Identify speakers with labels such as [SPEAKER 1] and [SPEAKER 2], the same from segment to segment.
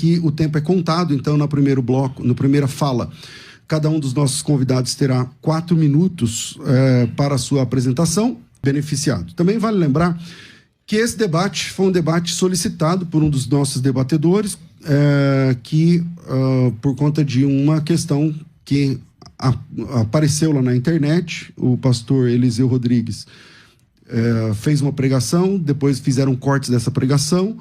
[SPEAKER 1] aqui o tempo é contado, então no primeiro bloco, na primeira fala, cada um dos nossos convidados terá 4 minutos para a sua apresentação, beneficiado. Também vale lembrar que esse debate foi um debate solicitado por um dos nossos debatedores, por conta de uma questão que apareceu lá na internet. O pastor Eliseu Rodrigues fez uma pregação, depois fizeram cortes dessa pregação,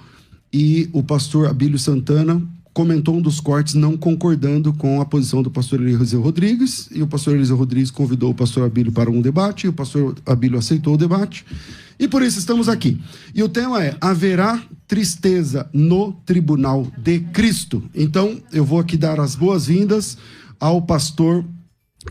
[SPEAKER 1] e o pastor Abílio Santana comentou um dos cortes não concordando com a posição do pastor Eliseu Rodrigues, e o pastor Eliseu Rodrigues convidou o pastor Abílio para um debate, e o pastor Abílio aceitou o debate, e por isso estamos aqui. E o tema é: haverá tristeza no tribunal de Cristo? Então, eu vou aqui dar as boas-vindas ao pastor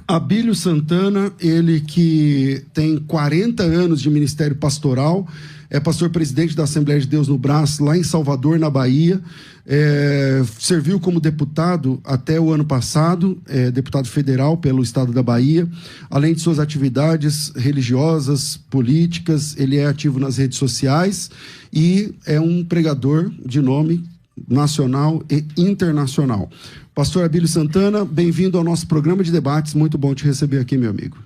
[SPEAKER 1] Abílio Santana, ele que tem 40 anos de ministério pastoral, é pastor presidente da Assembleia de Deus no Brás, lá em Salvador, na Bahia, serviu como deputado até o ano passado, deputado federal pelo estado da Bahia. Além de suas atividades religiosas, políticas, ele é ativo nas redes sociais e é um pregador de nome nacional e internacional. Pastor Abílio Santana, bem-vindo ao nosso programa de debates, muito bom te receber aqui, meu amigo.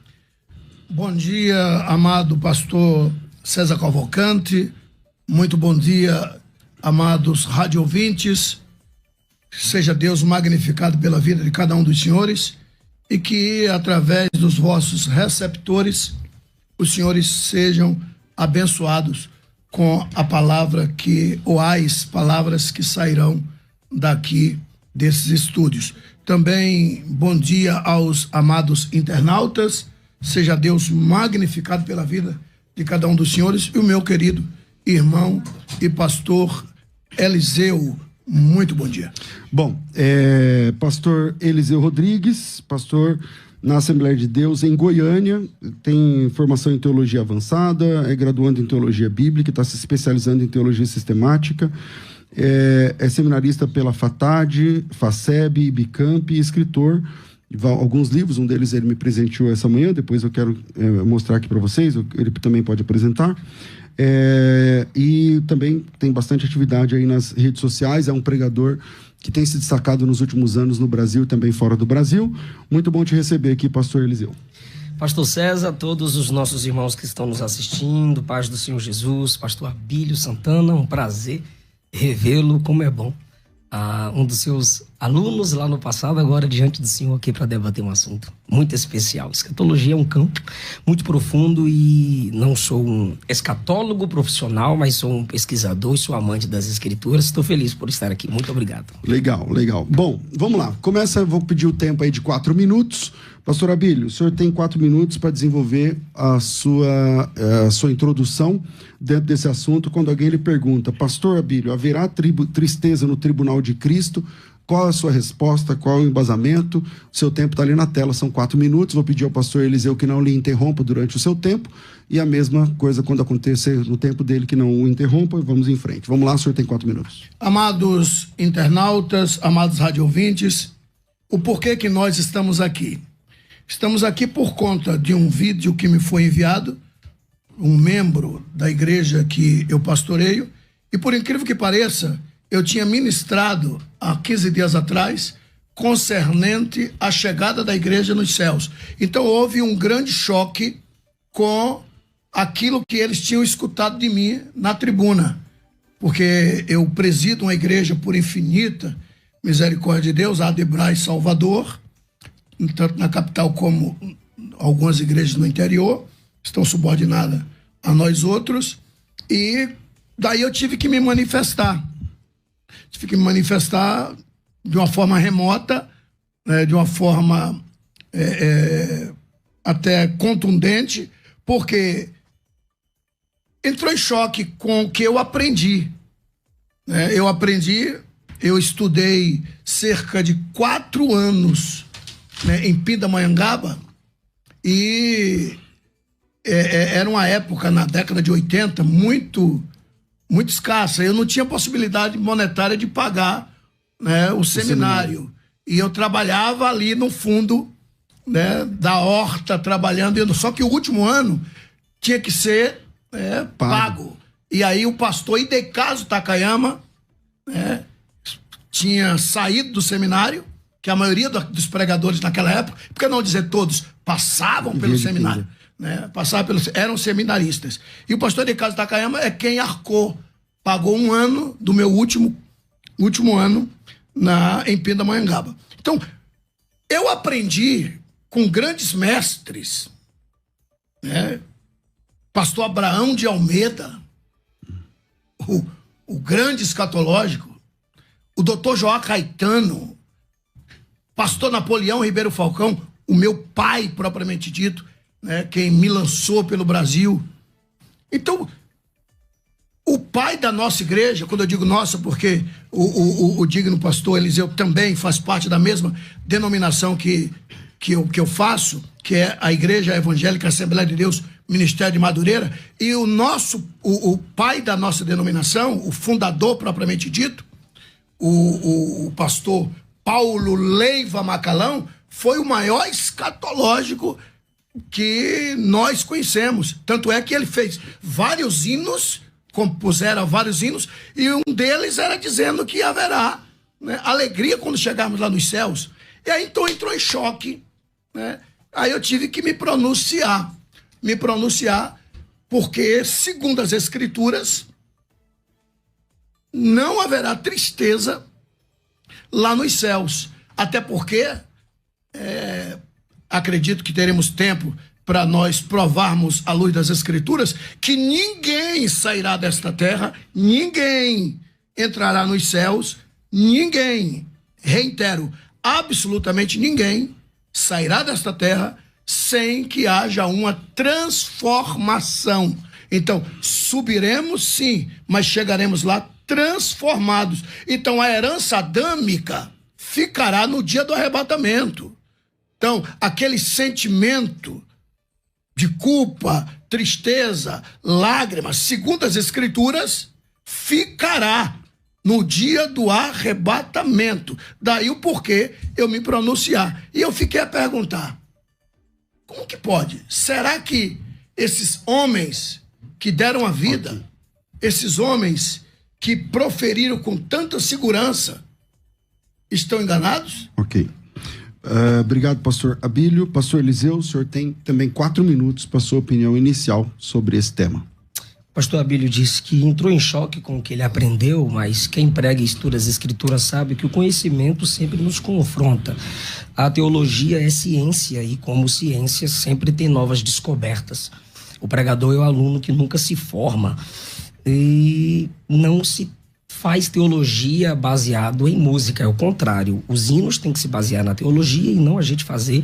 [SPEAKER 2] Bom dia, amado pastor César Cavalcante, muito bom dia, amados rádio ouvintes, seja Deus magnificado pela vida de cada um dos senhores e que através dos vossos receptores os senhores sejam abençoados com a palavra ou as palavras que sairão daqui desses estúdios. Também bom dia aos amados internautas, seja Deus magnificado pela vida de cada um dos senhores, e o meu querido irmão e pastor Eliseu, muito bom dia.
[SPEAKER 1] Bom, pastor Eliseu Rodrigues, pastor na Assembleia de Deus em Goiânia, tem formação em teologia avançada, é graduando em teologia bíblica, está se especializando em teologia sistemática, é seminarista pela FATAD, FACEB, Bicamp e escritor. Alguns livros, um deles ele me presenteou essa manhã, depois eu quero mostrar aqui para vocês, ele também pode apresentar. E também tem bastante atividade aí nas redes sociais, é um pregador que tem se destacado nos últimos anos no Brasil e também fora do Brasil. Muito bom te receber aqui, pastor Eliseu.
[SPEAKER 3] Pastor César, todos os nossos irmãos que estão nos assistindo, paz do Senhor Jesus, pastor Abílio Santana, um prazer revê-lo, como é bom. Um dos seus alunos lá no passado, agora diante do senhor aqui para debater um assunto muito especial. Escatologia é um campo muito profundo e não sou um escatólogo profissional, mas sou um pesquisador e sou amante das escrituras. Estou feliz por estar aqui. Muito obrigado.
[SPEAKER 1] Legal, legal. Bom, vamos lá. Vou pedir o tempo aí de 4 minutos. Pastor Abílio, o senhor tem 4 minutos para desenvolver a sua introdução dentro desse assunto. Quando alguém lhe pergunta: pastor Abílio, haverá tristeza no tribunal de Cristo? Qual a sua resposta? Qual o embasamento? O seu tempo está ali na tela, são 4 minutos. Vou pedir ao pastor Eliseu que não lhe interrompa durante o seu tempo. E a mesma coisa quando acontecer no tempo dele, que não o interrompa. Vamos em frente. Vamos lá, o senhor tem 4 minutos.
[SPEAKER 2] Amados internautas, amados radiovintes, o porquê que nós estamos aqui? Estamos aqui por conta de um vídeo que me foi enviado, um membro da igreja que eu pastoreio, e por incrível que pareça, eu tinha ministrado há 15 dias atrás concernente à chegada da igreja nos céus. Então houve um grande choque com aquilo que eles tinham escutado de mim na tribuna, porque eu presido uma igreja por infinita misericórdia de Deus, a Adebrais Salvador, tanto na capital como algumas igrejas no interior, estão subordinadas a nós outros, e daí eu tive que me manifestar. Tive que me manifestar de uma forma remota, de uma forma até contundente, porque entrou em choque com o que eu aprendi. Eu estudei cerca de 4 anos em Pindamonhangaba, e era uma época, na década de 80, muito escassa. Eu não tinha possibilidade monetária de pagar o seminário. E eu trabalhava ali no fundo da horta, trabalhando. Só que o último ano tinha que ser pago. E aí o pastor Idecaso Takayama tinha saído do seminário, que a maioria dos pregadores naquela época, por que não dizer todos, passavam pelo seminário, né? Eram seminaristas. E o pastor Ricardo Takayama é quem pagou um ano do meu último ano em Pindamonhangaba. Então, eu aprendi com grandes mestres, né? Pastor Abraão de Almeida, o grande escatológico, o doutor João Caetano, pastor Napoleão Ribeiro Falcão, o meu pai propriamente dito, né? Quem me lançou pelo Brasil. Então, o pai da nossa igreja, quando eu digo nossa, porque o digno pastor Eliseu também faz parte da mesma denominação que eu faço, que é a Igreja Evangélica Assembleia de Deus, Ministério de Madureira, e o pai da nossa denominação, o fundador propriamente dito, o pastor Paulo Leiva Macalão, foi o maior escatológico que nós conhecemos. Tanto é que ele fez vários hinos, compuseram vários hinos, e um deles era dizendo que haverá, né, alegria quando chegarmos lá nos céus. E aí então entrou em choque, né? Aí eu tive que me pronunciar, porque, segundo as Escrituras, não haverá tristeza lá nos céus. Até porque, acredito que teremos tempo para nós provarmos à luz das Escrituras que ninguém sairá desta terra, ninguém entrará nos céus, ninguém, reitero, absolutamente ninguém sairá desta terra sem que haja uma transformação. Então, subiremos sim, mas chegaremos lá transformados. Então, a herança adâmica ficará no dia do arrebatamento. Então, aquele sentimento de culpa, tristeza, lágrimas, segundo as Escrituras, ficará no dia do arrebatamento. Daí o porquê eu me pronunciar. E eu fiquei a perguntar, como que pode? Será que esses homens que deram a vida, esses homens que proferiram com tanta segurança, estão enganados?
[SPEAKER 1] Ok. Obrigado, pastor Abílio. Pastor Eliseu, o senhor tem também 4 minutos para sua opinião inicial sobre esse tema.
[SPEAKER 3] Pastor Abílio disse que entrou em choque com o que ele aprendeu, mas quem prega e estuda as Escrituras sabe que o conhecimento sempre nos confronta. A teologia é ciência e, como ciência, sempre tem novas descobertas. O pregador é o aluno que nunca se forma e não se faz teologia baseado em música, é o contrário. Os hinos têm que se basear na teologia e não a gente fazer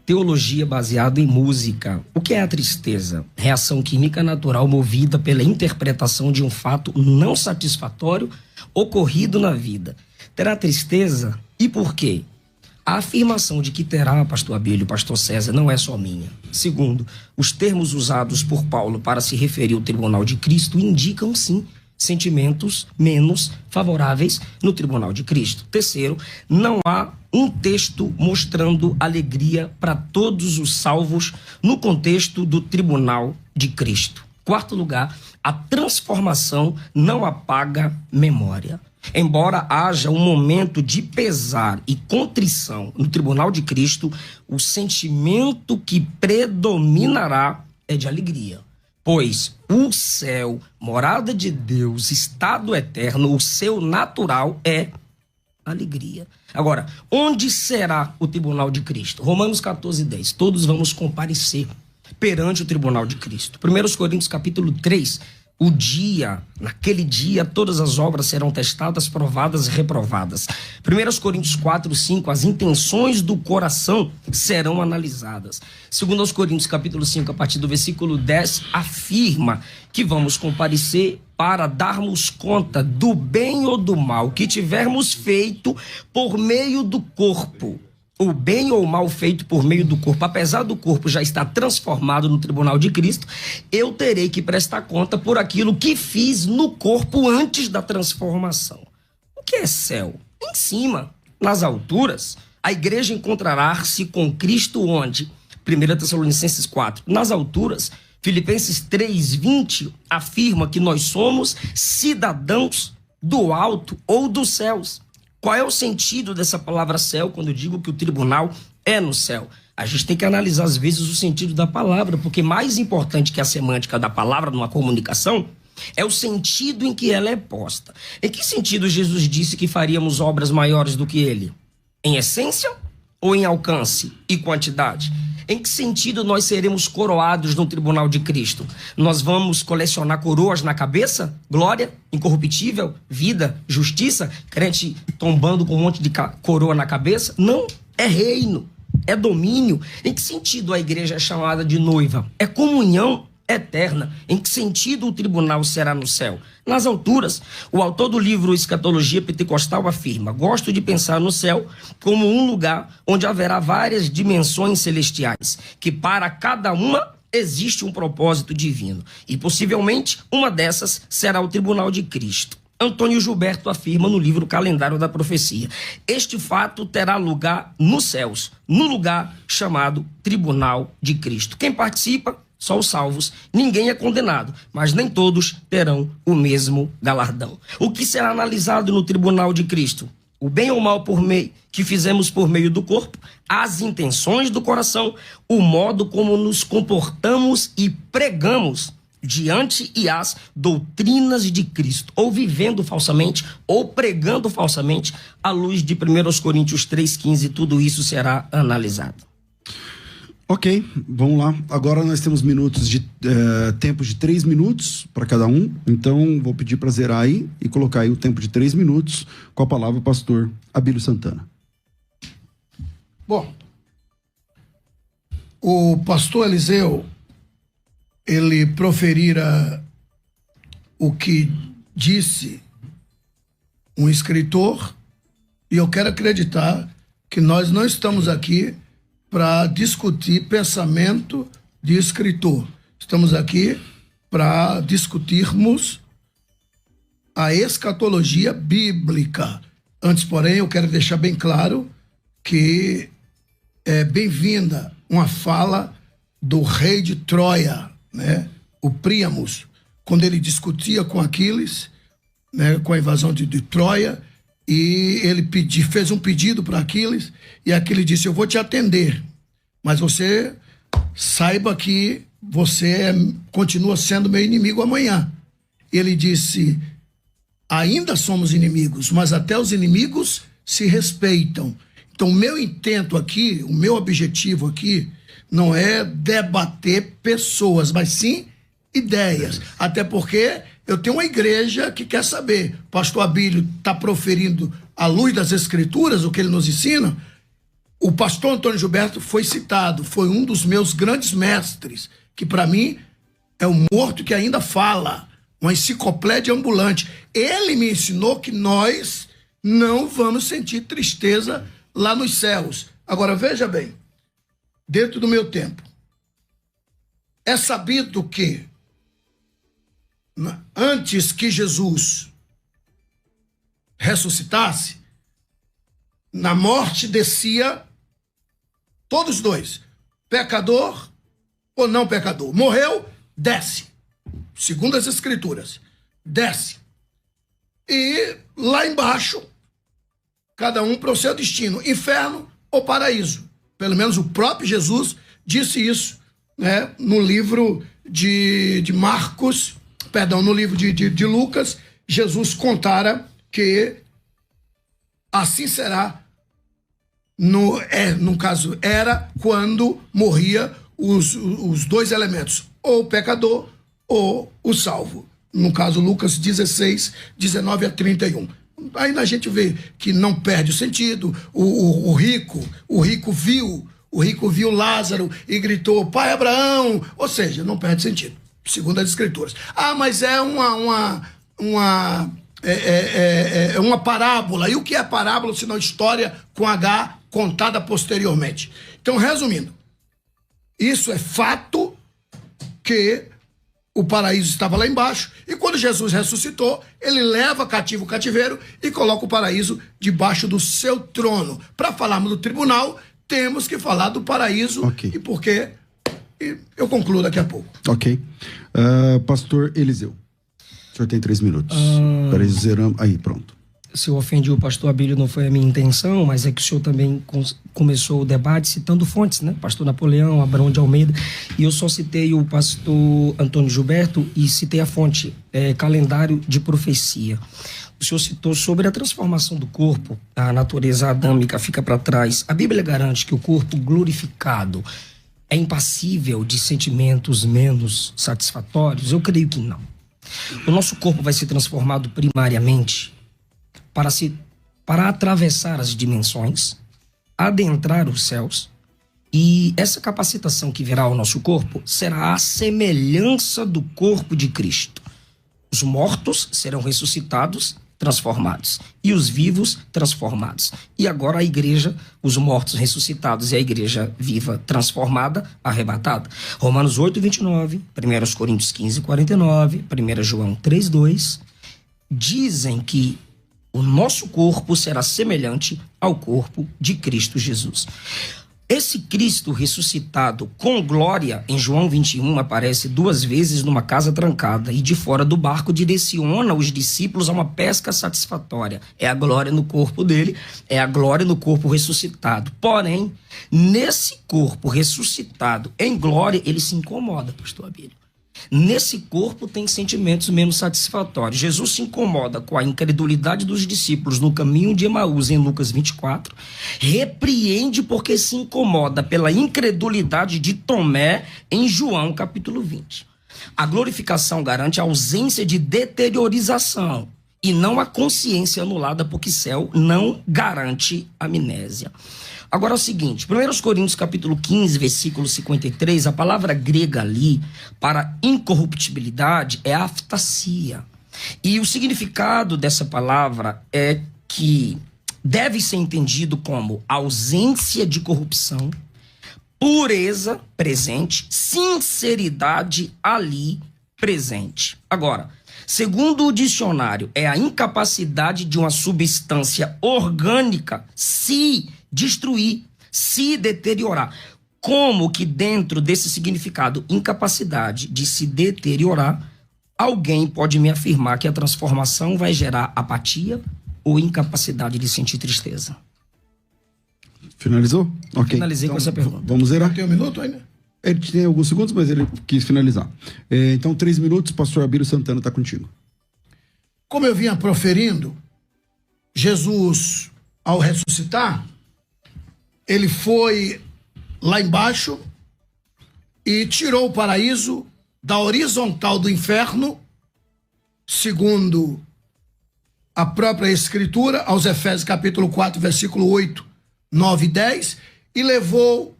[SPEAKER 3] teologia baseada em música. O que é a tristeza? Reação química natural movida pela interpretação de um fato não satisfatório ocorrido na vida. Terá tristeza? E por quê? A afirmação de que terá, pastor Abílio, pastor César, não é só minha. Segundo, os termos usados por Paulo para se referir ao tribunal de Cristo indicam, sim, sentimentos menos favoráveis no tribunal de Cristo. Terceiro, não há um texto mostrando alegria para todos os salvos no contexto do tribunal de Cristo. Quarto lugar, a transformação não apaga memória. Embora haja um momento de pesar e contrição no tribunal de Cristo, o sentimento que predominará é de alegria. Pois o céu, morada de Deus, estado eterno, o seu natural é alegria. Agora, onde será o tribunal de Cristo? Romanos 14:10. Todos vamos comparecer perante o tribunal de Cristo. 1 Coríntios capítulo 3. Naquele dia, todas as obras serão testadas, provadas e reprovadas. 1 Coríntios 4:5, as intenções do coração serão analisadas. 2 Coríntios capítulo 5, a partir do versículo 10, afirma que vamos comparecer para darmos conta do bem ou do mal que tivermos feito por meio do corpo. O bem ou o mal feito por meio do corpo, apesar do corpo já estar transformado no tribunal de Cristo, eu terei que prestar conta por aquilo que fiz no corpo antes da transformação. O que é céu? Em cima, nas alturas, a igreja encontrará-se com Cristo onde? 1 Tessalonicenses 4. Nas alturas, Filipenses 3:20 afirma que nós somos cidadãos do alto ou dos céus. Qual é o sentido dessa palavra céu quando eu digo que o tribunal é no céu? A gente tem que analisar, às vezes, o sentido da palavra, porque mais importante que a semântica da palavra numa comunicação é o sentido em que ela é posta. Em que sentido Jesus disse que faríamos obras maiores do que ele? Em essência ou em alcance e quantidade? Em que sentido nós seremos coroados no tribunal de Cristo? Nós vamos colecionar coroas na cabeça? Glória, incorruptível, vida, justiça? Crente tombando com um monte de coroa na cabeça? Não, é reino, é domínio. Em que sentido a igreja é chamada de noiva? É comunhão eterna. Em que sentido o tribunal será no céu? Nas alturas. O autor do livro Escatologia Pentecostal afirma: gosto de pensar no céu como um lugar onde haverá várias dimensões celestiais, que para cada uma existe um propósito divino. E possivelmente uma dessas será o tribunal de Cristo. Antônio Gilberto afirma no livro Calendário da Profecia: este fato terá lugar nos céus, no lugar chamado Tribunal de Cristo. Quem participa? Só os salvos. Ninguém é condenado, mas nem todos terão o mesmo galardão. O que será analisado no tribunal de Cristo? O bem ou mal que fizemos por meio do corpo, as intenções do coração, o modo como nos comportamos e pregamos diante e as doutrinas de Cristo, ou vivendo falsamente, ou pregando falsamente, à luz de 1 Coríntios 3,15, tudo isso será analisado.
[SPEAKER 1] Ok, vamos lá. Agora nós temos tempo de 3 minutos para cada um. Então, vou pedir para zerar aí e colocar aí o tempo de 3 minutos com a palavra o pastor Abílio Santana.
[SPEAKER 2] Bom, o pastor Eliseu, ele proferira o que disse um escritor, e eu quero acreditar que nós não estamos aqui para discutir pensamento de escritor. Estamos aqui para discutirmos a escatologia bíblica. Antes, porém, eu quero deixar bem claro que é bem-vinda uma fala do rei de Troia, né? O Príamos, quando ele discutia com Aquiles, né, com a invasão de Troia, e ele fez um pedido para Aquiles, e Aquiles disse: eu vou te atender, mas você saiba que você continua sendo meu inimigo amanhã. Ele disse: ainda somos inimigos, mas até os inimigos se respeitam. Então, o meu intento aqui, o meu objetivo aqui, não é debater pessoas, mas sim ideias. Até porque eu tenho uma igreja que quer saber. O pastor Abílio está proferindo à luz das Escrituras o que ele nos ensina. O pastor Antônio Gilberto foi citado, foi um dos meus grandes mestres, que para mim é um morto que ainda fala, uma enciclopédia ambulante. Ele me ensinou que nós não vamos sentir tristeza lá nos céus. Agora, veja bem, dentro do meu tempo, é sabido que antes que Jesus ressuscitasse, na morte descia todos dois, pecador ou não pecador. Morreu, desce. Segundo as Escrituras, desce. E lá embaixo, cada um para o seu destino, inferno ou paraíso. Pelo menos o próprio Jesus disse isso, né, no livro de Marcos, no livro de Lucas. Jesus contara que assim será, no caso, era quando morria os dois elementos, ou o pecador ou o salvo. No caso, Lucas 16, 19 a 31. Aí a gente vê que não perde o sentido. O rico viu Lázaro e gritou: Pai Abraão, ou seja, não perde sentido, segundo as Escrituras. Ah, mas é uma parábola. E o que é parábola senão história com H contada posteriormente? Então, resumindo, isso é fato que o paraíso estava lá embaixo, e quando Jesus ressuscitou, ele leva cativo o cativeiro e coloca o paraíso debaixo do seu trono. Para falarmos do tribunal, temos que falar do paraíso.
[SPEAKER 1] Okay.
[SPEAKER 2] E por quê? Eu concluo daqui a pouco.
[SPEAKER 1] Ok. Pastor Eliseu, o senhor tem 3 minutos. Peraí, zeramos. Aí, pronto.
[SPEAKER 3] se eu ofendi o pastor Abílio, não foi a minha intenção, mas é que o senhor também começou o debate citando fontes, né? Pastor Napoleão, Abraão de Almeida, e eu só citei o pastor Antônio Gilberto e citei a fonte, Calendário de Profecia. O senhor citou sobre a transformação do corpo, a natureza adâmica fica para trás. A Bíblia garante que o corpo glorificado é impassível de sentimentos menos satisfatórios? Eu creio que não. O nosso corpo vai ser transformado primariamente para atravessar as dimensões, adentrar os céus, e essa capacitação que virá ao nosso corpo será a semelhança do corpo de Cristo. Os mortos serão ressuscitados, transformados, e os vivos transformados. E agora a igreja, os mortos ressuscitados e a igreja viva transformada, arrebatada. Romanos 8, 29, 1 Coríntios 15, 49, 1 João 3, 2, dizem que o nosso corpo será semelhante ao corpo de Cristo Jesus. Esse Cristo ressuscitado com glória, em João 21, aparece 2 vezes numa casa trancada e de fora do barco direciona os discípulos a uma pesca satisfatória. É a glória no corpo dele, é a glória no corpo ressuscitado. Porém, nesse corpo ressuscitado em glória, ele se incomoda, pastor Abílio. Nesse corpo tem sentimentos menos satisfatórios. Jesus se incomoda com a incredulidade dos discípulos no caminho de Emaús, em Lucas 24. Repreende porque se incomoda pela incredulidade de Tomé, em João capítulo 20. A glorificação garante a ausência de deteriorização e não a consciência anulada, porque céu não garante amnésia. Agora é o seguinte, 1 Coríntios capítulo 15, versículo 53, a palavra grega ali para incorruptibilidade é aftasia. E o significado dessa palavra é que deve ser entendido como ausência de corrupção, pureza presente, sinceridade ali presente. Agora, segundo o dicionário, é a incapacidade de uma substância orgânica se destruir, se deteriorar. Como que dentro desse significado, incapacidade de se deteriorar, alguém pode me afirmar que a transformação vai gerar apatia ou incapacidade de sentir tristeza?
[SPEAKER 1] Finalizou? Ok.
[SPEAKER 3] Finalizei
[SPEAKER 1] então,
[SPEAKER 3] com essa pergunta.
[SPEAKER 1] Vamos zerar?
[SPEAKER 2] Tem um minuto ainda?
[SPEAKER 1] Ele tem alguns segundos, mas ele quis finalizar. Então, 3 minutos, pastor Abílio Santana está contigo.
[SPEAKER 2] Como eu vinha proferindo, Jesus, ao ressuscitar, ele foi lá embaixo e tirou o paraíso da horizontal do inferno, segundo a própria Escritura, aos Efésios capítulo 4, versículo 8, 9 e 10, e levou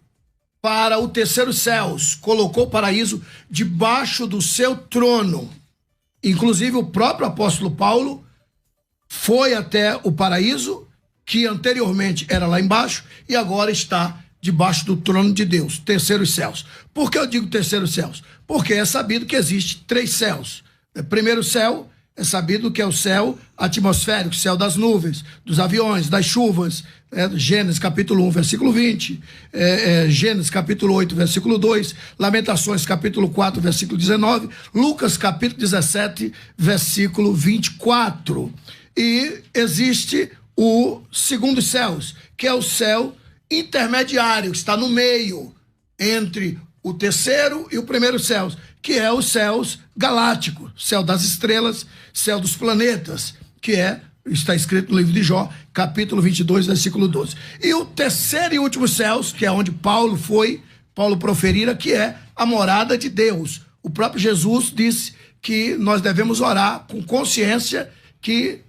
[SPEAKER 2] para o terceiro céus, colocou o paraíso debaixo do seu trono. Inclusive o próprio apóstolo Paulo foi até o paraíso, que anteriormente era lá embaixo e agora está debaixo do trono de Deus, terceiros céus. Por que eu digo terceiros céus? Porque é sabido que existe 3 céus. Primeiro céu é sabido que é o céu atmosférico, céu das nuvens, dos aviões, das chuvas, Gênesis capítulo 1, versículo 20, Gênesis capítulo 8, versículo 2, Lamentações capítulo 4, versículo 19, Lucas capítulo 17, versículo 24. E existe o segundo céus, que é o céu intermediário, que está no meio entre o terceiro e o primeiro céus, que é os céus galácticos, céu das estrelas, céu dos planetas, que está escrito no livro de Jó, capítulo 22, versículo 12. E o terceiro e último céus, que é onde Paulo proferira, que é a morada de Deus. O próprio Jesus disse que nós devemos orar com consciência que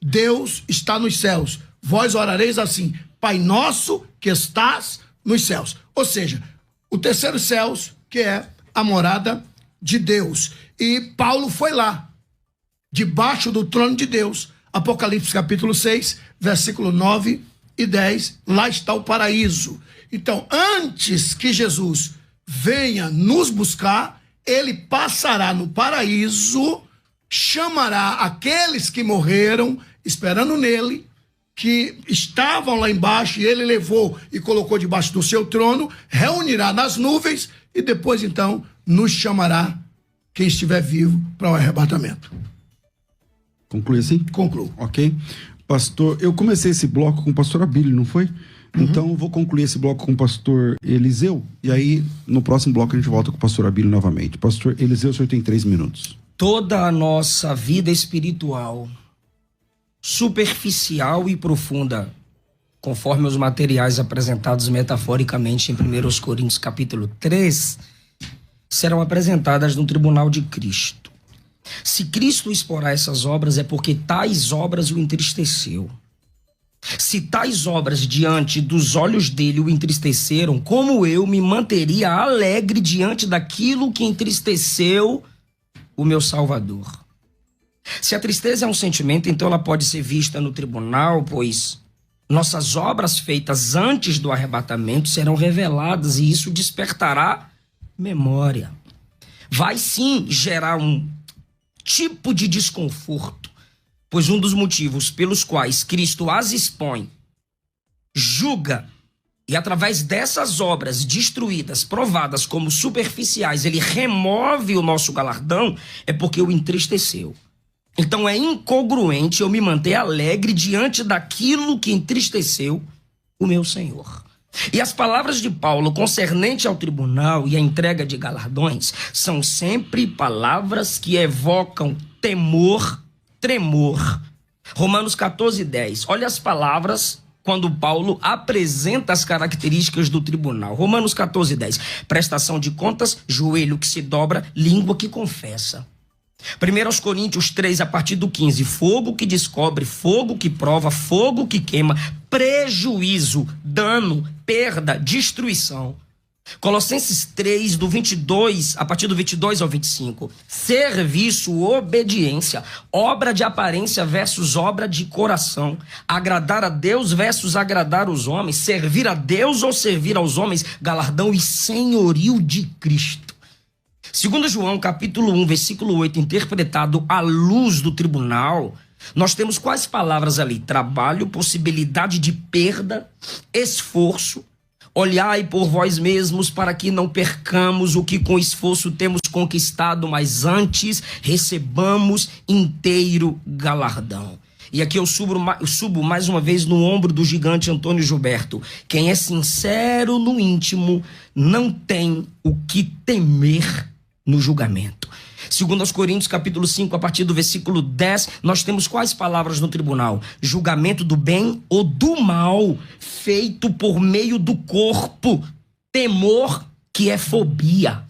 [SPEAKER 2] Deus está nos céus. Vós orareis assim: Pai nosso que estás nos céus. Ou seja, o terceiro céus, que é a morada de Deus. E Paulo foi lá, debaixo do trono de Deus. Apocalipse capítulo 6, versículo 9 e 10. Lá está o paraíso. Então, antes que Jesus venha nos buscar, ele passará no paraíso, chamará aqueles que morreram esperando nele, que estavam lá embaixo, e ele levou e colocou debaixo do seu trono, reunirá nas nuvens e depois então nos chamará quem estiver vivo para o arrebatamento.
[SPEAKER 1] Conclui assim?
[SPEAKER 2] Concluo.
[SPEAKER 1] Ok. Pastor, eu comecei esse bloco com o pastor Abílio, não foi? Então, eu vou concluir esse bloco com o pastor Eliseu, e aí, no próximo bloco, a gente volta com o pastor Abílio novamente. Pastor Eliseu, o senhor tem 3 minutos.
[SPEAKER 3] Toda a nossa vida espiritual, superficial e profunda, conforme os materiais apresentados metaforicamente em 1 Coríntios capítulo 3, serão apresentadas no tribunal de Cristo. Se Cristo exporá essas obras, é porque tais obras o entristeceu. Se tais obras diante dos olhos dele o entristeceram, como eu me manteria alegre diante daquilo que entristeceu o meu Salvador? Se a tristeza é um sentimento, então ela pode ser vista no tribunal, pois nossas obras feitas antes do arrebatamento serão reveladas e isso despertará memória. Vai sim gerar um tipo de desconforto, pois um dos motivos pelos quais Cristo as expõe, julga e através dessas obras destruídas, provadas como superficiais, ele remove o nosso galardão, é porque o entristeceu. Então é incongruente eu me manter alegre diante daquilo que entristeceu o meu Senhor. E as palavras de Paulo concernente ao tribunal e à entrega de galardões são sempre palavras que evocam temor, tremor. Romanos 14:10. Olha as palavras quando Paulo apresenta as características do tribunal. Romanos 14:10. Prestação de contas, joelho que se dobra, língua que confessa. 1 Coríntios 3, a partir do 15, fogo que descobre, fogo que prova, fogo que queima, prejuízo, dano, perda, destruição. Colossenses 3, do 22, a partir do 22 ao 25, serviço, obediência, obra de aparência versus obra de coração, agradar a Deus versus agradar os homens, servir a Deus ou servir aos homens, galardão e senhorio de Cristo. Segundo João, capítulo 1, versículo 8, interpretado à luz do tribunal, nós temos quais palavras ali? Trabalho, possibilidade de perda, esforço. Olhai por vós mesmos para que não percamos o que com esforço temos conquistado, mas antes recebamos inteiro galardão. E aqui eu subo mais uma vez no ombro do gigante Antônio Gilberto. Quem é sincero no íntimo não tem o que temer no julgamento. Segundo aos Coríntios, capítulo 5, a partir do versículo 10, nós temos quais palavras no tribunal? Julgamento do bem ou do mal, feito por meio do corpo. Temor, que é fobia.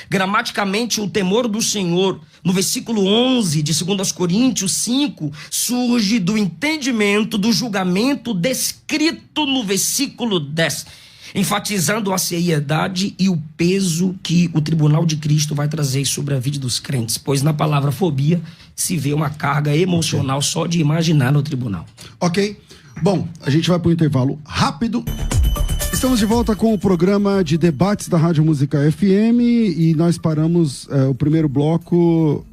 [SPEAKER 3] Gramaticamente, o temor do Senhor, no versículo 11 de 2 aos Coríntios 5, surge do entendimento do julgamento descrito no versículo 10. Enfatizando a seriedade e o peso que o tribunal de Cristo vai trazer sobre a vida dos crentes, pois na palavra fobia se vê uma carga emocional só de imaginar no tribunal.
[SPEAKER 1] Ok. Bom, a gente vai para um intervalo rápido. Estamos de volta com o programa de debates da Rádio Música FM e nós paramos o primeiro bloco,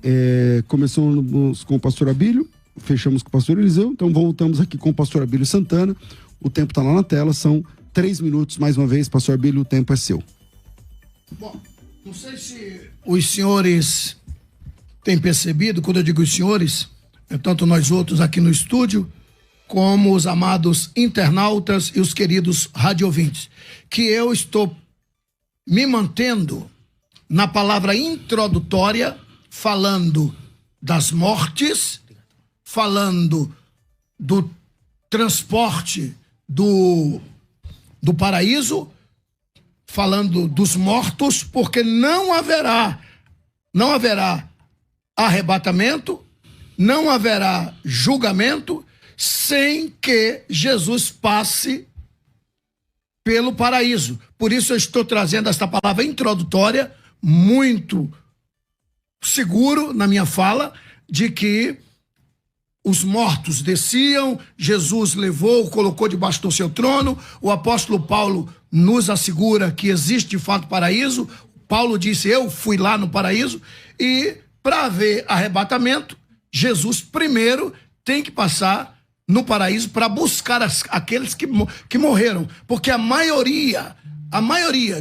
[SPEAKER 1] começamos com o pastor Abílio, fechamos com o pastor Eliseu, então voltamos aqui com o pastor Abílio Santana. O tempo está lá na tela, são 3 minutos, mais uma vez, pastor Abílio, o tempo é seu.
[SPEAKER 2] Bom, não sei se os senhores têm percebido, quando eu digo os senhores, tanto nós outros aqui no estúdio, como os amados internautas e os queridos radiovintes, que eu estou me mantendo na palavra introdutória, falando das mortes, falando do transporte do paraíso, falando dos mortos, porque não haverá arrebatamento, não haverá julgamento sem que Jesus passe pelo paraíso. Por isso eu estou trazendo esta palavra introdutória, muito seguro na minha fala, de que os mortos desciam, Jesus levou, colocou debaixo do seu trono. O apóstolo Paulo nos assegura que existe de fato paraíso. Paulo disse, eu fui lá no paraíso. E para haver arrebatamento, Jesus primeiro tem que passar no paraíso para buscar aqueles que morreram. Porque a maioria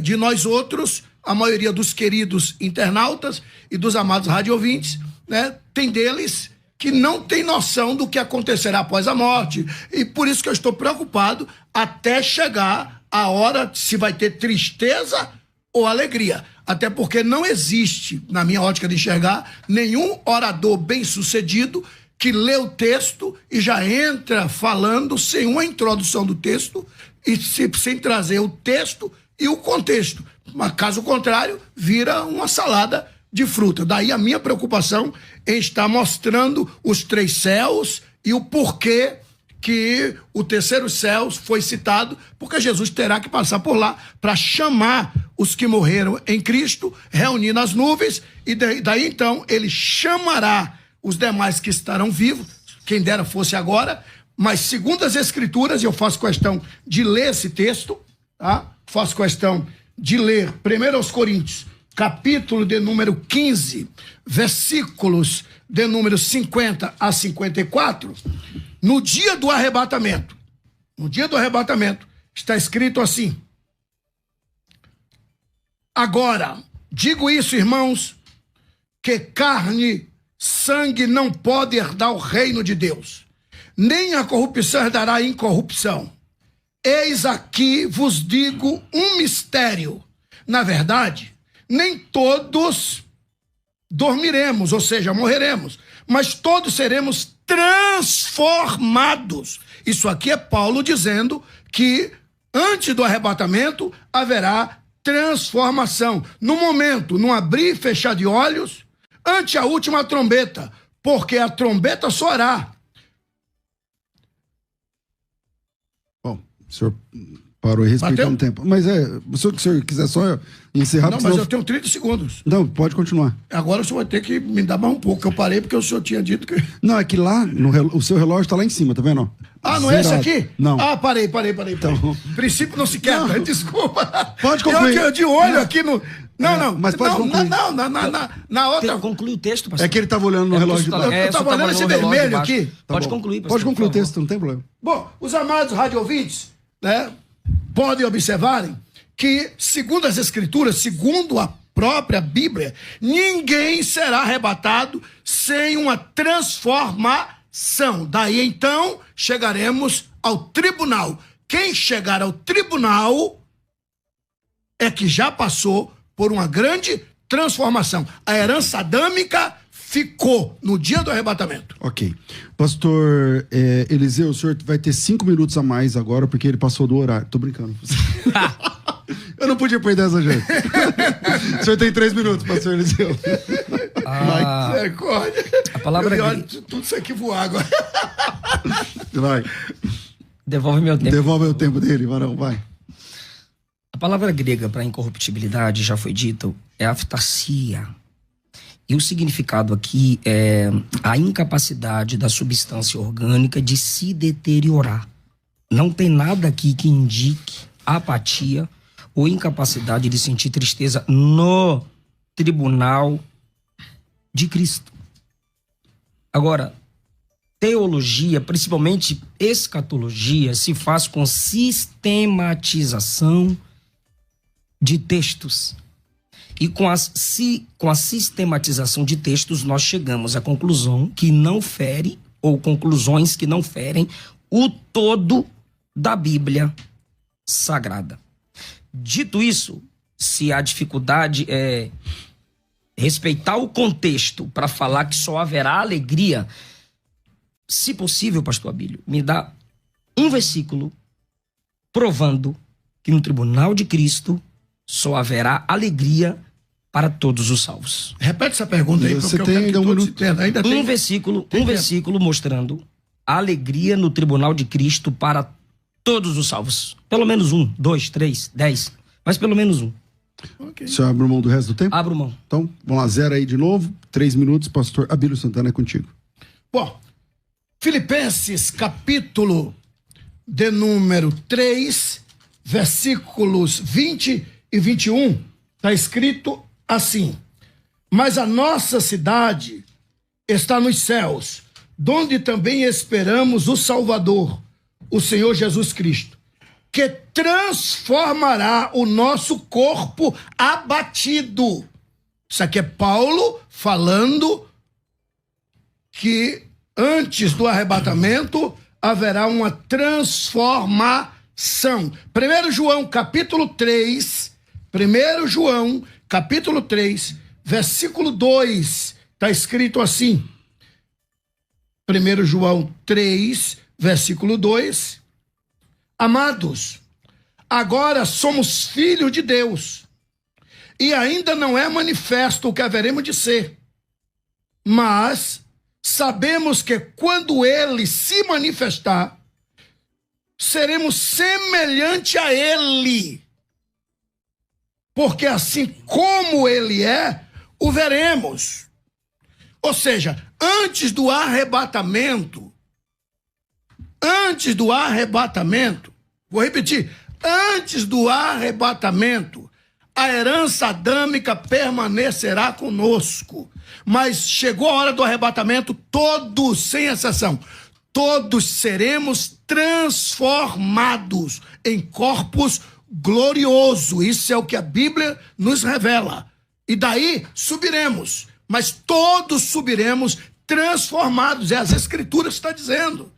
[SPEAKER 2] de nós outros, a maioria dos queridos internautas e dos amados radiovintes, né, tem deles que não tem noção do que acontecerá após a morte. E por isso que eu estou preocupado até chegar a hora se vai ter tristeza ou alegria. Até porque não existe, na minha ótica de enxergar, nenhum orador bem-sucedido que lê o texto e já entra falando sem uma introdução do texto e sem trazer o texto e o contexto. Mas, caso contrário, vira uma salada de fruta. Daí a minha preocupação em estar mostrando os 3 céus e o porquê que o terceiro céu foi citado, porque Jesus terá que passar por lá para chamar os que morreram em Cristo, reunir nas nuvens, e daí então ele chamará os demais que estarão vivos, quem dera fosse agora, mas segundo as Escrituras, eu faço questão de ler esse texto, tá? Faço questão de ler 1 Coríntios, capítulo de número 15, versículos de número 50 a 54, no dia do arrebatamento, está escrito assim: agora, digo isso, irmãos, que carne, sangue não pode herdar o reino de Deus, nem a corrupção herdará a incorrupção. Eis aqui vos digo um mistério. Na verdade, nem todos dormiremos, ou seja, morreremos, mas todos seremos transformados. Isso aqui é Paulo dizendo que antes do arrebatamento haverá transformação. No momento, num abrir e fechar de olhos, ante a última trombeta, porque a trombeta soará.
[SPEAKER 1] Bom, o senhor parou e respeitando o tempo. Mas se o senhor quiser só encerrar...
[SPEAKER 2] Não, mas eu tenho 30 segundos.
[SPEAKER 1] Não, pode continuar.
[SPEAKER 2] Agora o senhor vai ter que me dar mais um pouco, que eu parei porque o senhor tinha dito que...
[SPEAKER 1] Não, é que lá, o seu relógio está lá em cima, tá vendo?
[SPEAKER 2] Ah, não é esse aqui?
[SPEAKER 1] Não.
[SPEAKER 2] Ah, parei.
[SPEAKER 1] Então...
[SPEAKER 2] Princípio não se quebra, desculpa.
[SPEAKER 1] Pode concluir.
[SPEAKER 2] Eu de olho aqui no... Não.
[SPEAKER 1] Mas pode concluir.
[SPEAKER 2] Na outra...
[SPEAKER 3] Conclui o texto, pastor.
[SPEAKER 1] É que ele estava olhando no relógio.
[SPEAKER 2] Eu estava olhando esse vermelho aqui.
[SPEAKER 3] Pode concluir, pastor.
[SPEAKER 1] Pode concluir o texto, não tem problema.
[SPEAKER 2] Bom, os amados radiovintes, né, podem observarem que, segundo as Escrituras, segundo a própria Bíblia, ninguém será arrebatado sem uma transformação. Daí, então, chegaremos ao tribunal. Quem chegar ao tribunal é que já passou por uma grande transformação. A herança adâmica ficou no dia do arrebatamento.
[SPEAKER 1] Ok. Pastor Eliseu, o senhor vai ter 5 minutos a mais agora, porque ele passou do horário. Tô brincando. Eu não podia perder essa gente. O senhor tem 3 minutos, pastor Eliseu.
[SPEAKER 3] A palavra
[SPEAKER 2] olha tudo isso aqui voar agora.
[SPEAKER 1] Vai.
[SPEAKER 3] Devolve meu tempo.
[SPEAKER 1] Devolve o tempo dele, Varão, vai.
[SPEAKER 3] A palavra grega para incorruptibilidade, já foi dito, é aftasia. E o significado aqui é a incapacidade da substância orgânica de se deteriorar. Não tem nada aqui que indique apatia ou incapacidade de sentir tristeza no tribunal de Cristo. Agora, teologia, principalmente escatologia, se faz com sistematização de textos. E com a sistematização de textos, nós chegamos à conclusão que não fere, ou conclusões que não ferem, o todo da Bíblia Sagrada. Dito isso, se a dificuldade é respeitar o contexto para falar que só haverá alegria, se possível, pastor Abílio, me dá um versículo provando que no tribunal de Cristo só haverá alegria para todos os salvos.
[SPEAKER 2] Repete essa pergunta aí,
[SPEAKER 1] você
[SPEAKER 2] porque
[SPEAKER 1] tem
[SPEAKER 2] eu quero que todos entendam. Ainda tem...
[SPEAKER 3] Um versículo mostrando a alegria no tribunal de Cristo para todos os salvos. Pelo menos 1, 2, 3, 10, mas pelo menos 1.
[SPEAKER 1] Okay. O senhor abre mão do resto do tempo?
[SPEAKER 3] Abro mão.
[SPEAKER 1] Então, vamos lá, 0 aí de novo, 3 minutos, pastor Abílio Santana, é contigo.
[SPEAKER 2] Bom, Filipenses, capítulo de número 3, versículos 20 e 21, está escrito assim: mas a nossa cidade está nos céus, donde também esperamos o Salvador, o Senhor Jesus Cristo, que transformará o nosso corpo abatido. Isso aqui é Paulo falando que antes do arrebatamento, haverá uma transformação. 1 João, capítulo 3, 1 João, capítulo 3, versículo 2, está escrito assim. 1 João 3, versículo 2. Amados, agora somos filhos de Deus, e ainda não é manifesto o que haveremos de ser. Mas sabemos que quando ele se manifestar, seremos semelhante a ele. Porque assim como ele é, o veremos. Ou seja, antes do arrebatamento, vou repetir, antes do arrebatamento, a herança adâmica permanecerá conosco. Mas chegou a hora do arrebatamento, todos, sem exceção, todos seremos transformados em corpos gloriosos. Isso é o que a Bíblia nos revela. E daí subiremos, mas todos subiremos transformados. É as Escrituras que está dizendo.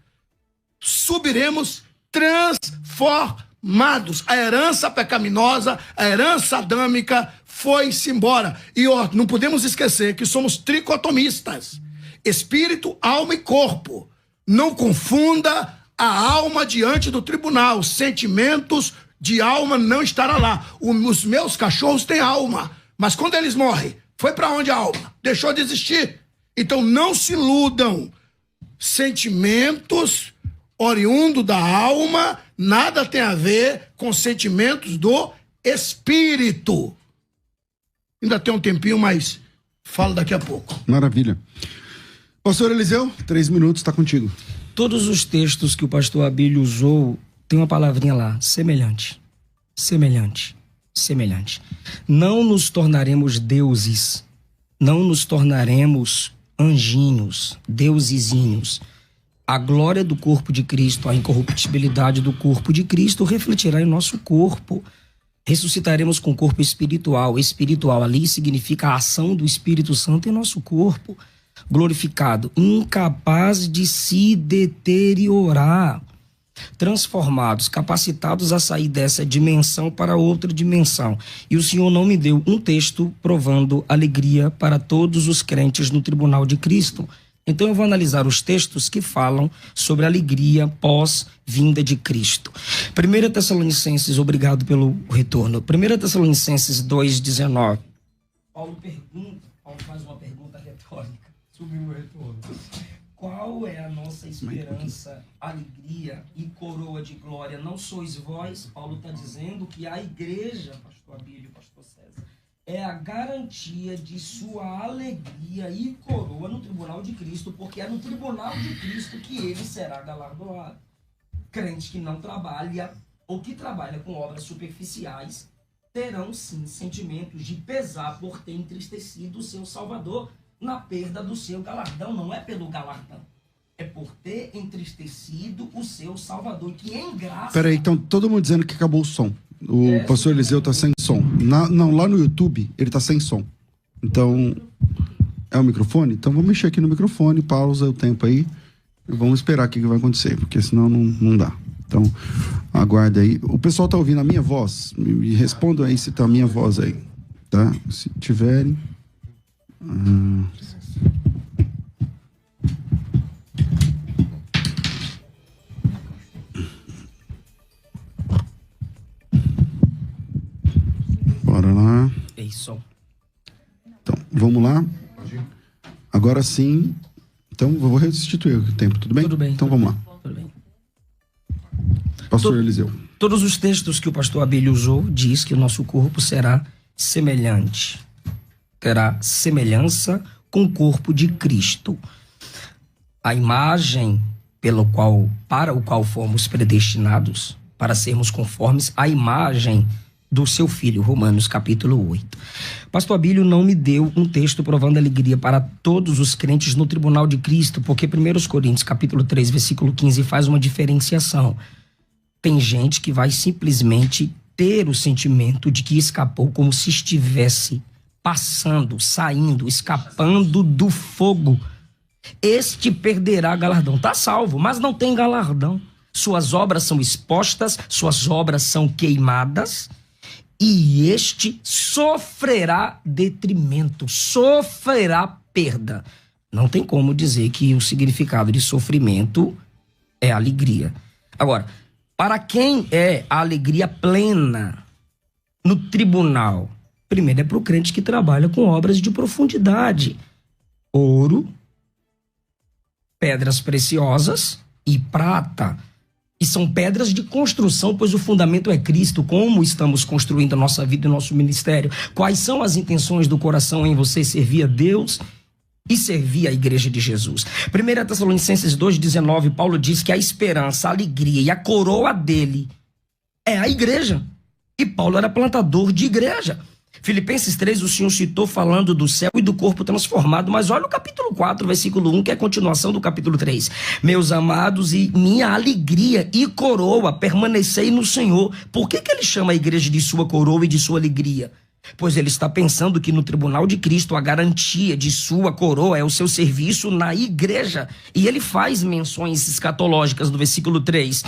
[SPEAKER 2] Subiremos transformados. A herança pecaminosa, a herança adâmica foi-se embora. E não podemos esquecer que somos tricotomistas. Espírito, alma e corpo. Não confunda a alma diante do tribunal. Sentimentos de alma não estará lá. Os meus cachorros têm alma, mas quando eles morrem, foi para onde a alma? Deixou de existir. Então não se iludam. Sentimentos oriundos da alma nada tem a ver com sentimentos do espírito. Ainda tem um tempinho, mas falo daqui a pouco.
[SPEAKER 1] Maravilha. Pastor Eliseu, 3 minutos, está contigo.
[SPEAKER 3] Todos os textos que o pastor Abílio usou, tem uma palavrinha lá, semelhante. Semelhante. Semelhante. Não nos tornaremos deuses, não nos tornaremos anjinhos, deusezinhos. A glória do corpo de Cristo, a incorruptibilidade do corpo de Cristo refletirá em nosso corpo. Ressuscitaremos com corpo espiritual. Espiritual ali significa a ação do Espírito Santo em nosso corpo. Glorificado, incapaz de se deteriorar. Transformados, capacitados a sair dessa dimensão para outra dimensão. E o Senhor não me deu um texto provando alegria para todos os crentes no tribunal de Cristo. Então eu vou analisar os textos que falam sobre a alegria pós-vinda de Cristo. 1 Tessalonicenses, obrigado pelo retorno. 1 Tessalonicenses 2,19. Paulo faz uma pergunta retórica. Subiu o retorno. Qual é a nossa esperança, alegria e coroa de glória? Não sois vós, Paulo está dizendo que a igreja, pastor Abílio, pastor César, é a garantia de sua alegria e coroa no tribunal de Cristo, porque é no tribunal de Cristo que ele será galardoado. Crente que não trabalha ou que trabalha com obras superficiais terão sim sentimentos de pesar por ter entristecido o seu Salvador na perda do seu galardão. Não é pelo galardão, é por ter entristecido o seu Salvador, que em graça...
[SPEAKER 1] Peraí, então todo mundo dizendo que acabou o som. O pastor Eliseu tá sem som. Não, lá no YouTube ele tá sem som. Então, é o microfone? Então vamos mexer aqui no microfone, pausa o tempo aí e vamos esperar o que vai acontecer, porque senão não dá. Então, aguarde aí. O pessoal tá ouvindo a minha voz? Me respondam aí se tá a minha voz aí, tá? Se tiverem... Bora lá.
[SPEAKER 3] É isso.
[SPEAKER 1] Então, vamos lá. Agora sim. Então, eu vou restituir o tempo, tudo bem?
[SPEAKER 3] Tudo bem.
[SPEAKER 1] Então, vamos lá.
[SPEAKER 3] Tudo bem.
[SPEAKER 1] Pastor Eliseu.
[SPEAKER 3] Todos os textos que o pastor Abílio usou diz que o nosso corpo será semelhante. Terá semelhança com o corpo de Cristo. A imagem para o qual fomos predestinados, para sermos conformes à imagem do seu Filho, Romanos capítulo 8. Pastor Abílio não me deu um texto provando alegria para todos os crentes no tribunal de Cristo, porque 1 Coríntios capítulo 3, versículo 15 faz uma diferenciação. Tem gente que vai simplesmente ter o sentimento de que escapou como se estivesse passando, saindo, escapando do fogo. este perderá galardão. Está salvo, mas não tem galardão. Suas obras são expostas, suas obras são queimadas, e este sofrerá detrimento, sofrerá perda. Não tem como dizer que o significado de sofrimento é alegria. Agora, para quem é a alegria plena no tribunal? Primeiro é para o crente que trabalha com obras de profundidade. Ouro, pedras preciosas e prata. E são pedras de construção, pois o fundamento é Cristo. Como estamos construindo a nossa vida e nosso ministério? Quais são as intenções do coração em você servir a Deus e servir a igreja de Jesus? 1 Tessalonicenses 2,19, Paulo diz que a esperança, a alegria e a coroa dele é a igreja. E Paulo era plantador de igreja. Filipenses 3, o Senhor citou falando do céu e do corpo transformado, mas olha o capítulo 4, versículo 1, que é a continuação do capítulo 3. Meus amados, e minha alegria e coroa, permanecei no Senhor. Por que ele chama a igreja de sua coroa e de sua alegria? Pois ele está pensando que no tribunal de Cristo a garantia de sua coroa é o seu serviço na igreja. E ele faz menções escatológicas no versículo 3.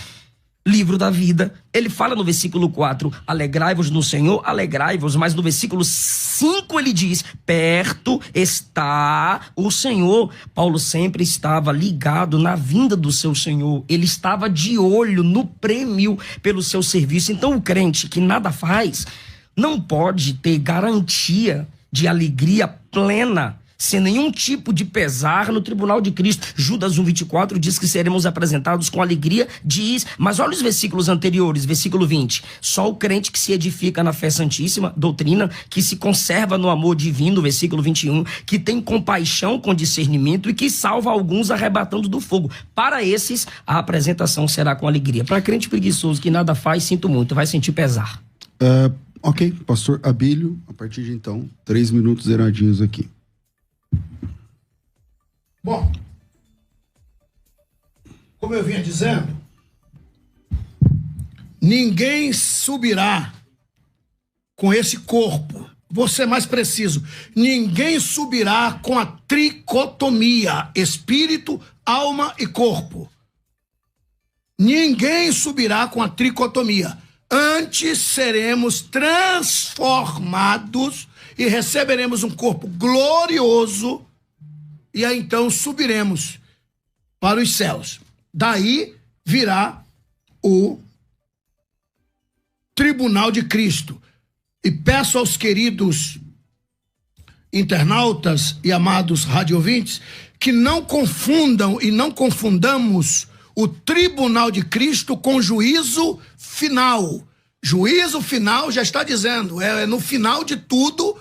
[SPEAKER 3] Livro da vida, ele fala no versículo 4, alegrai-vos no Senhor, alegrai-vos, mas no versículo 5 ele diz, perto está o Senhor. Paulo sempre estava ligado na vinda do seu Senhor, ele estava de olho no prêmio pelo seu serviço. Então o crente que nada faz não pode ter garantia de alegria plena, sem nenhum tipo de pesar no tribunal de Cristo. Judas 1,24 diz que seremos apresentados com alegria, diz, mas olha os versículos anteriores, versículo 20, só o crente que se edifica na fé santíssima, doutrina, que se conserva no amor divino, versículo 21, que tem compaixão com discernimento e que salva alguns arrebatando do fogo. Para esses, a apresentação será com alegria. Para crente preguiçoso que nada faz, sinto muito, vai sentir pesar.
[SPEAKER 1] Ok, pastor Abílio, a partir de então, 3 minutos zeradinhos aqui.
[SPEAKER 2] Bom, como eu vinha dizendo, ninguém subirá com esse corpo. Vou ser mais preciso. Ninguém subirá com a tricotomia, espírito, alma e corpo. Ninguém subirá com a tricotomia. Antes seremos transformados e receberemos um corpo glorioso. E aí então subiremos para os céus. Daí virá o tribunal de Cristo. E peço aos queridos internautas e amados radiovintes que não confundam e não confundamos o tribunal de Cristo com juízo final. Juízo final já está dizendo, é no final de tudo,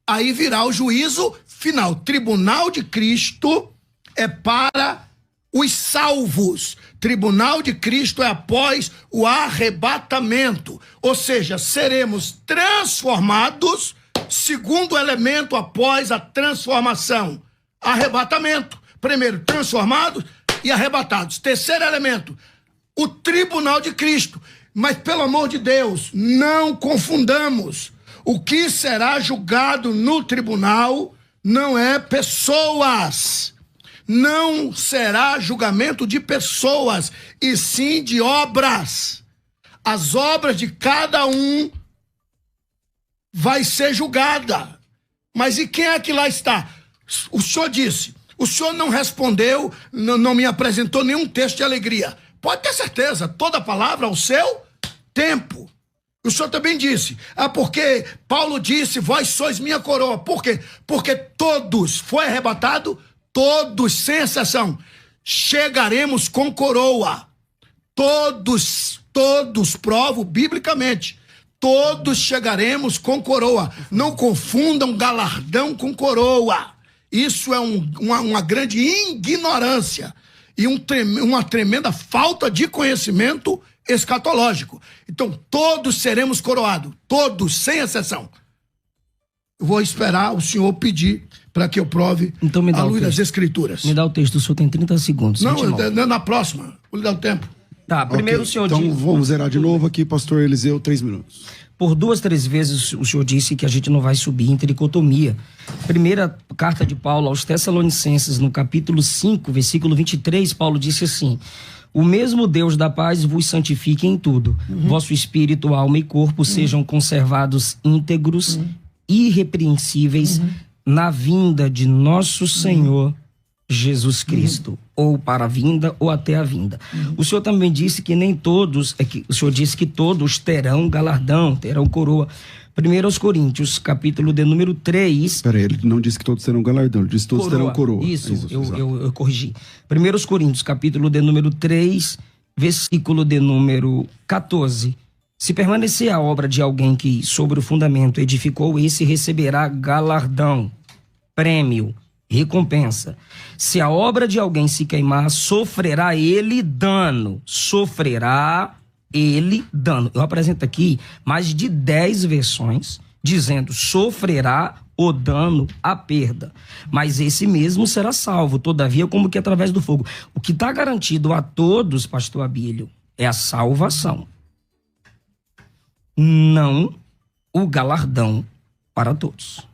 [SPEAKER 2] aí virá o juízo final. Tribunal de Cristo é para os salvos. Tribunal de Cristo é após o arrebatamento. Ou seja, seremos transformados, segundo elemento após a transformação. Arrebatamento. Primeiro, transformados e arrebatados. Terceiro elemento, o tribunal de Cristo. Mas, pelo amor de Deus, não confundamos. O que será julgado no tribunal não é pessoas. Não será julgamento de pessoas, e sim de obras. As obras de cada um vai ser julgada. Mas e quem é que lá está? O senhor disse, o senhor não respondeu, não me apresentou nenhum texto de alegria. Pode ter certeza, toda palavra ao seu tempo. O senhor também disse, porque Paulo disse, vós sois minha coroa. Por quê? Porque todos, foi arrebatado, todos, sem exceção, chegaremos com coroa. Todos, provo biblicamente, todos chegaremos com coroa. Não confundam galardão com coroa. Isso é uma grande ignorância e uma tremenda falta de conhecimento escatológico. Então, todos seremos coroados, todos, sem exceção. Eu vou esperar o senhor pedir para que eu prove então, à luz das escrituras.
[SPEAKER 3] Me dá o texto, o senhor tem 30 segundos.
[SPEAKER 2] Não, na próxima, vou lhe dar o tempo.
[SPEAKER 3] Tá, primeiro
[SPEAKER 1] okay,
[SPEAKER 3] o senhor
[SPEAKER 1] então
[SPEAKER 3] diz...
[SPEAKER 1] vamos zerar de novo aqui, pastor Eliseu, 3 minutos.
[SPEAKER 3] Por 2, 3 vezes o senhor disse que a gente não vai subir em tricotomia. Primeira carta de Paulo aos Tessalonicenses, no capítulo 5, versículo 23, Paulo disse assim: o mesmo Deus da paz vos santifique em tudo. Vosso espírito, alma e corpo sejam conservados íntegros, irrepreensíveis, na vinda de nosso Senhor Jesus Cristo, ou para a vinda ou até a vinda. O senhor também disse que nem todos, o senhor disse que todos terão galardão, terão coroa. 1 Coríntios, capítulo de número 3.
[SPEAKER 1] Espera aí, ele não disse que todos terão galardão, ele disse que todos terão coroa.
[SPEAKER 3] Isso, eu corrigi. 1 Coríntios, capítulo de número 3, versículo de número 14. Se permanecer a obra de alguém que sobre o fundamento edificou, esse receberá galardão, prêmio, recompensa. Se a obra de alguém se queimar, sofrerá ele dano. Eu apresento aqui mais de 10 versões dizendo: sofrerá o dano, a perda. Mas esse mesmo será salvo, todavia, como que através do fogo. O que está garantido a todos, pastor Abílio, é a salvação. Não o galardão para todos.